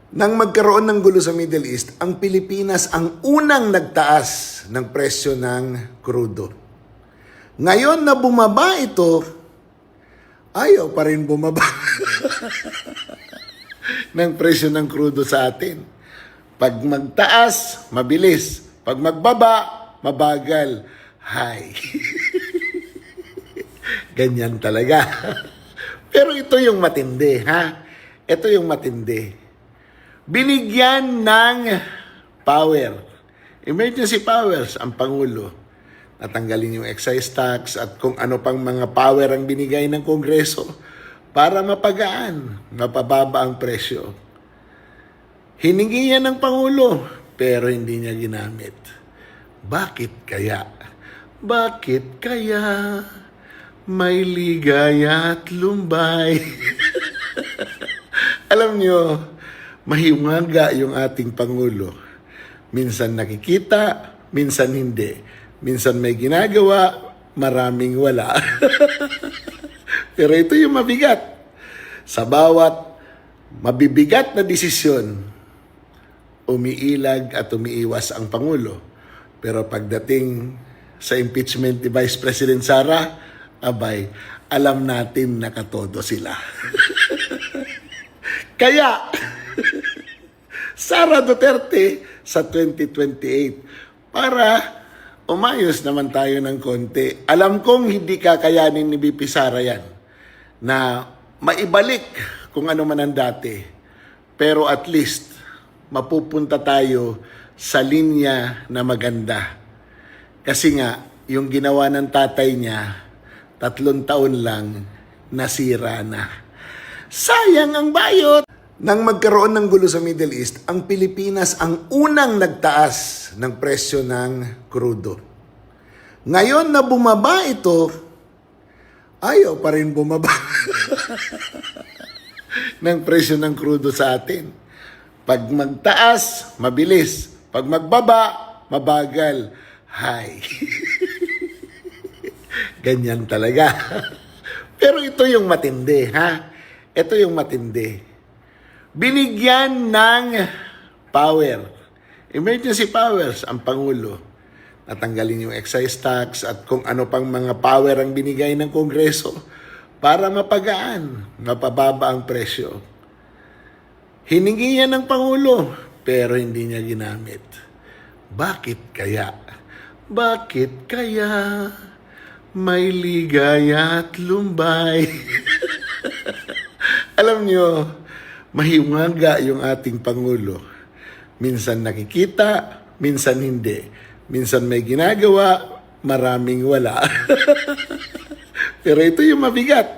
Nang magkaroon ng gulo sa Middle East, ang Pilipinas ang unang nagtaas ng presyo ng krudo. Ngayon na bumaba ito, ayaw pa rin bumaba ng presyo ng krudo sa atin. Pag magtaas, mabilis. Pag magbaba, mabagal. Hay. Ganyan talaga. Pero ito yung matindi, ha? Ito yung matindi. Binigyan ng power, emergency powers ang Pangulo. Natanggalin yung excise tax at kung ano pang mga power ang binigay ng Kongreso para mapagaan, mapababa ang presyo. Hiningi yan ng Pangulo pero hindi niya ginamit. Bakit kaya? Bakit kaya may ligaya at lumbay? Alam nyo, mahiwaga yung ating Pangulo. Minsan nakikita, minsan hindi. Minsan may ginagawa, maraming wala. Pero ito yung mabigat. Sa bawat mabibigat na desisyon, umiilag at umiiwas ang Pangulo. Pero pagdating sa impeachment ni Vice President Sara, abay, alam natin nakatodo sila. Kaya, Sara Duterte sa 2028 para umayos naman tayo ng konti. Alam kong hindi kakayanin ni BP Sara yan na maibalik kung ano man ang dati. Pero at least mapupunta tayo sa linya na maganda. Kasi nga, yung ginawa ng tatay niya, 3 taon lang, nasira na. Sayang ang bayot! Nang magkaroon ng gulo sa Middle East, ang Pilipinas ang unang nagtaas ng presyo ng krudo. Ngayon na bumaba ito, ayaw pa rin bumaba ng presyo ng krudo sa atin. Pag magtaas, mabilis. Pag magbaba, mabagal. Hay. Ganyan talaga. Pero ito yung matindi, ha? Ito yung matindi. Binigyan ng power, emergency powers ang Pangulo. Natanggalin yung excise tax at kung ano pang mga power ang binigay ng Kongreso para mapagaan, mapababa ang presyo. Hiningi yan ng Pangulo pero hindi niya ginamit. Bakit kaya? Bakit kaya may ligaya at lumbay? Alam nyo, mahiwaga yung ating Pangulo. Minsan nakikita, minsan hindi. Minsan may ginagawa, maraming wala. Pero ito yung mabigat.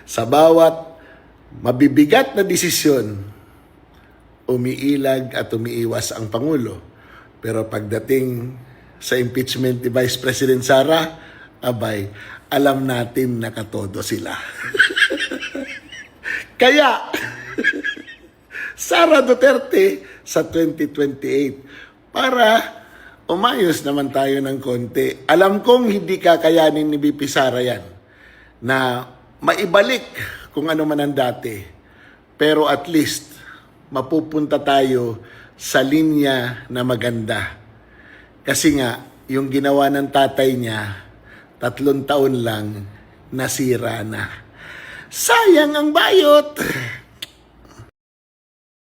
Sa bawat mabibigat na desisyon, umiilag at umiiwas ang Pangulo. Pero pagdating sa impeachment ni Vice President Sara, abay, alam natin nakatodo sila. Kaya, Sara Duterte sa 2028 para umayos naman tayo ng konti. Alam kong hindi kakayanin ni BP Sara yan na maibalik kung ano man ang dati. Pero at least mapupunta tayo sa linya na maganda. Kasi nga, yung ginawa ng tatay niya, 3 taon lang, nasira na. Sayang ang bayot!